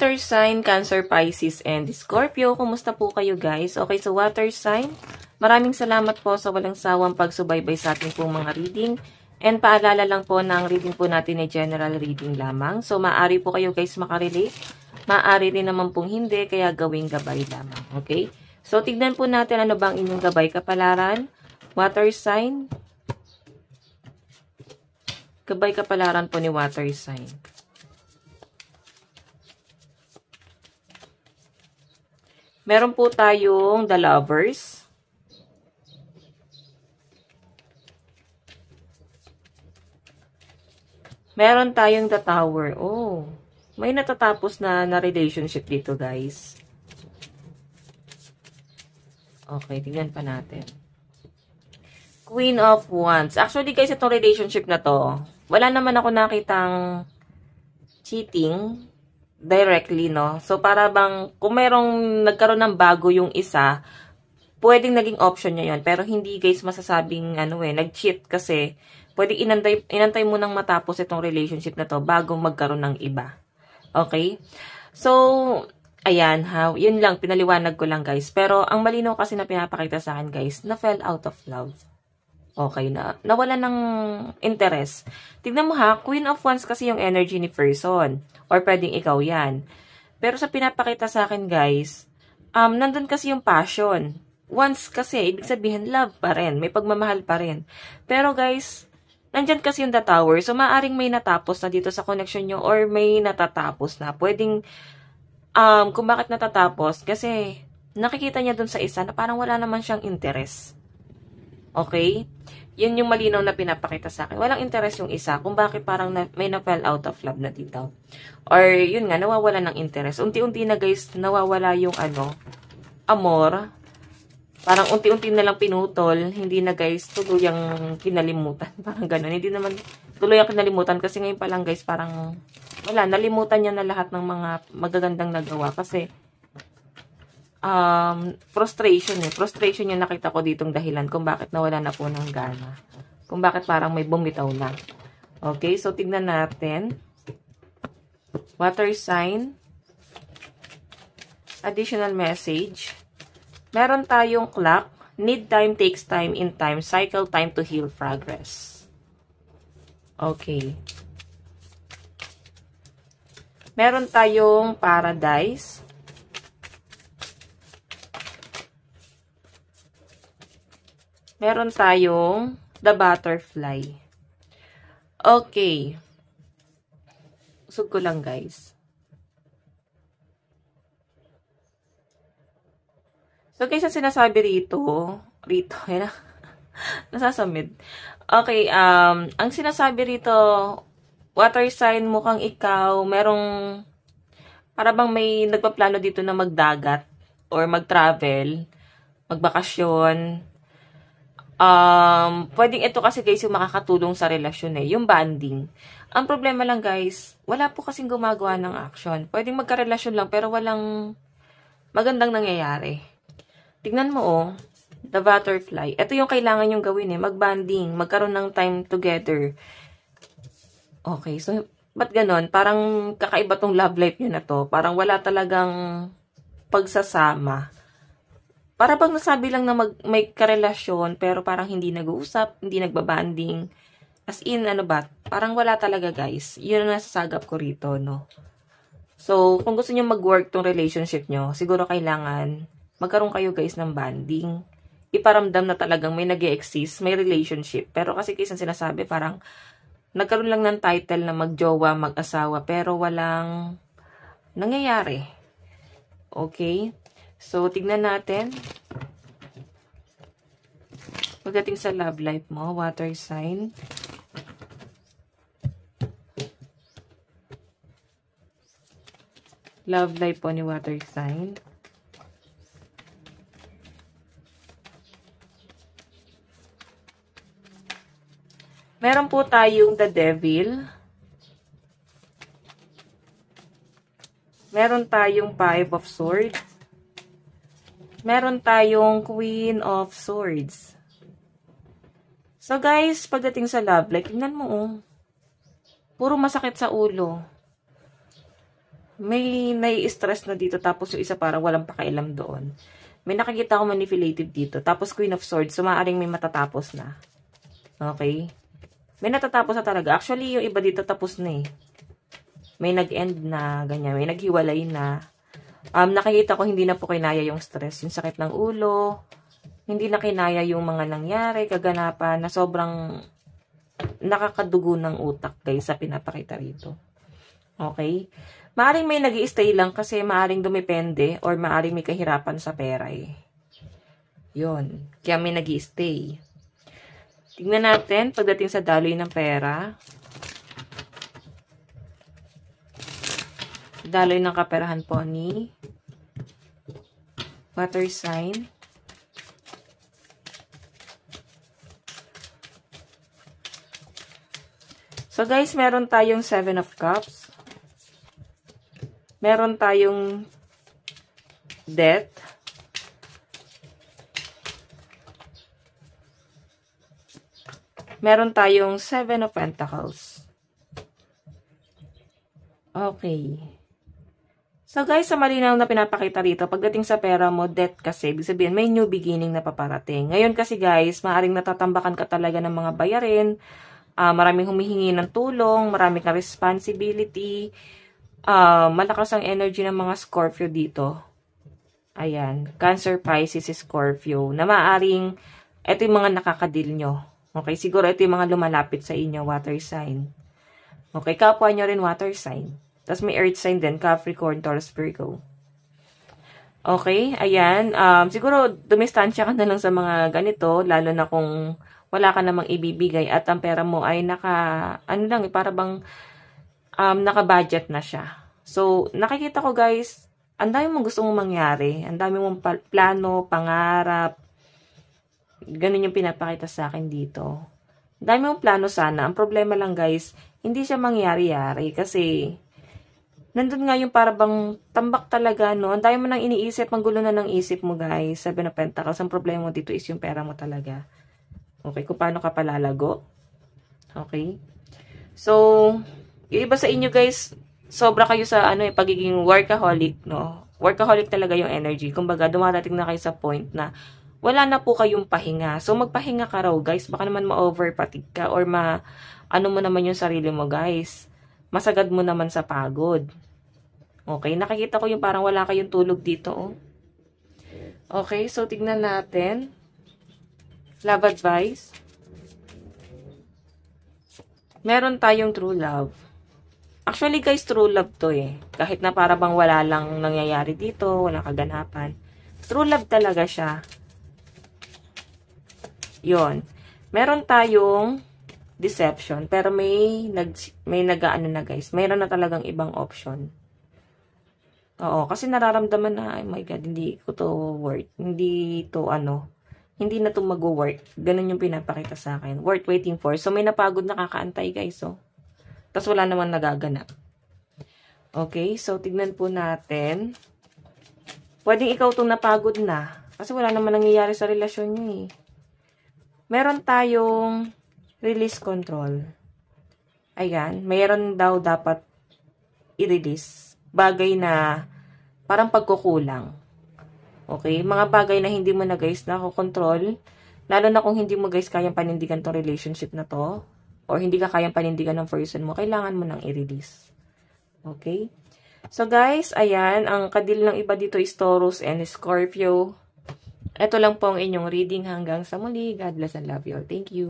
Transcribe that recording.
water sign, Cancer, Pisces, and Scorpio. Kumusta po kayo guys? Okay, so water sign, maraming salamat po sa walang sawang pagsubaybay sa ating pong mga reading. And paalala lang po na ang reading po natin ay general reading lamang. So maaari po kayo guys makarelate. Maaari rin naman pong hindi, kaya gawing gabay lamang. Okay? So tignan po natin ano bang inyong gabay kapalaran. Water sign. Gabay kapalaran po ni water sign. Meron po tayong The Lovers. Meron tayong The Tower. Oh, may natatapos na relationship dito, guys. Okay, tingnan pa natin. Queen of Wands. Actually, guys, itong relationship na to, wala naman ako nakitang cheating directly, no? So, para bang, kung merong nagkaroon ng bago yung isa, pwedeng naging option niya yon. Pero hindi, guys, masasabing, nag-cheat kasi, pwedeng inantay mo nang matapos itong relationship na to bago magkaroon ng iba. Okay? So, ayan, yun lang, pinaliwanag ko lang, guys. Pero, ang malinaw kasi na pinapakita sa akin, guys, na fell out of love. Okay, nawala ng interest. Tignan mo Queen of Wands kasi yung energy ni person. Or pwedeng ikaw yan. Pero sa pinapakita sa akin, guys, nandun kasi yung passion. Once kasi, ibig sabihin, love pa rin. May pagmamahal pa rin. Pero guys, nandyan kasi yung The Tower. So, maaring may natapos na dito sa connection nyo or may natatapos na. Pwedeng, kung bakit natatapos, kasi nakikita niya dun sa isa na parang wala naman siyang interest. Okay? Yun yung malinaw na pinapakita sa akin. Walang interest yung isa kung bakit parang may na-fell out of love na dito. Or, yun nga, nawawala ng interest. Unti-unti na guys, nawawala yung amor. Parang unti-unti na lang pinutol. Hindi na guys, tuluyang kinalimutan. Parang ganun. Hindi naman tuluyang kinalimutan kasi ngayon pa lang guys, parang wala, nalimutan niya na lahat ng mga magagandang nagawa. Kasi, frustration yung nakita ko ditong dahilan kung bakit nawala na po ng gana. Kung bakit parang may bumitaw na. Okay, so tignan natin. Water sign. Additional message. Meron tayong clock. Need time, takes time, in time, cycle time to heal, progress. Okay. Meron tayong paradise. Meron tayong the butterfly. Okay. Usog ko lang, guys. So, guys, ang sinasabi rito, yan na, nasasamid. Okay, ang sinasabi rito, water sign, mukhang ikaw, merong, para bang may nagpaplano dito na magdagat, or mag-travel, magbakasyon. Pwedeng ito kasi guys yung makakatulong sa relasyon yung bonding. Ang problema lang guys, wala po kasing gumagawa ng action. Pwedeng magkarelasyon lang pero walang magandang nangyayari. Tignan mo the butterfly. Ito yung kailangan yung gawin mag-bonding, magkaroon ng time together. Okay, so ba't ganon? Parang kakaiba tong love life nyo na to. Parang wala talagang pagsasama. Para bang nasabi lang na may karelasyon, pero parang hindi nag-uusap, hindi nagbabanding. As in, parang wala talaga, guys. Yun ang nasasagap ko rito, no? So, kung gusto nyo mag-work tong relationship nyo, siguro kailangan magkaroon kayo, guys, ng banding. Iparamdam na talagang may nag-e-exist, may relationship. Pero kasi, guys, ang sinasabi, parang nagkaroon lang ng title na magjowa, mag-asawa, pero walang nangyayari. Okay? So, tignan natin. Pagdating sa love life mo, water sign. Love life po ni water sign. Meron po tayong the devil. Meron tayong 5 of swords. Meron tayong Queen of Swords. So guys, pagdating sa love life, tingnan mo puro masakit sa ulo. may nai-stress na dito, tapos yung isa parang walang pakialam doon. May nakikita ko manipulative dito. Tapos Queen of Swords, so maaaring may matatapos na. Okay? May natatapos na talaga. Actually, yung iba dito tapos na eh. May nag-end na, ganyan. May naghiwalay na. Nakikita ko hindi na po kinaya yung stress. Yung sakit ng ulo. Hindi na kinaya yung mga nangyari, kaganapan, na sobrang nakakadugo ng utak, guys, sa pinapakita rito. Okay? Maaring may nag-i-stay lang kasi maaring dumepende or maaring may kahirapan sa pera eh. Yun. Kaya may nag-i-stay. Tignan natin pagdating sa daloy ng pera. Daloy ng kaperahan po ni water sign. So guys, meron tayong 7 of Cups. Meron tayong Death. Meron tayong 7 of Pentacles. Okay. So guys, sa malinaw na pinapakita rito, pagdating sa pera mo, death kasi, ibig sabihin may new beginning na paparating. Ngayon kasi guys, maaaring natatambakan ka talaga ng mga bayarin, maraming humihingi ng tulong, maraming ka responsibility, malakas ang energy ng mga Scorpio dito. Ayan, Cancer, Pisces, Scorpio, na maaaring, ito yung mga nakakadil nyo. Okay, siguro ito yung mga lumalapit sa inyo, water sign. Okay, kapwa nyo rin water sign. Tapos may earth sign din, Capricorn, Taurus, Virgo. Okay, ayan. Siguro dumistansya ka na lang sa mga ganito, lalo na kung wala ka namang ibibigay at ang pera mo ay para bang naka-budget na siya. So, nakikita ko guys, ang dami mong gusto mong mangyari, ang dami mong plano, pangarap, ganun yung pinapakita sa akin dito. Ang dami mong plano sana. Ang problema lang guys, hindi siya mangyari-yari kasi nandun nga yung para bang tambak talaga, no? Ang dami mo nang iniisip, ang gulo na ng isip mo guys. 7 of Pentacles, ang problema mo dito is yung pera mo talaga. Okay, kung paano ka palalago. Okay? So, yung iba sa inyo guys, sobra kayo sa pagiging workaholic, no? Workaholic talaga yung energy. Kumbaga, dumarating na kayo sa point na wala na po kayong pahinga. So, magpahinga ka raw, guys. Baka naman ma-overfatigue ka or ano mo naman yung sarili mo, guys. Masagad mo naman sa pagod. Okay, nakikita ko yung parang wala kayong tulog dito, oh. Okay, so tignan natin. Love advice. Meron tayong true love. Actually, guys, true love to eh. Kahit na para bang wala lang nangyayari dito, walang kaganapan. True love talaga siya. Yon. Meron tayong deception, pero may nag-ano na guys. Mayroon na talagang ibang option. Oo, kasi nararamdaman na, oh my God, hindi ko to work. Hindi na to mag-work. Ganun yung pinapakita sa akin. Worth waiting for. So, may napagod na kakaantay guys, oh. Tapos wala naman nagaganap. Okay, so tignan po natin. Pwedeng ikaw itong napagod na. Kasi wala naman nangyayari sa relasyon nyo eh. Meron tayong release control. Ayan, mayroon daw dapat i-release. Bagay na parang pagkukulang. Okay, mga bagay na hindi mo na guys nakokontrol. Lalo na kung hindi mo guys kayang panindigan tong relationship na to. Or hindi ka kayang panindigan ng person mo, kailangan mo nang i-release. Okay? So guys, ayan, ang kadil ng iba dito is Taurus and Scorpio. Ito lang po ang inyong reading hanggang sa muli. God bless and love you all. Thank you.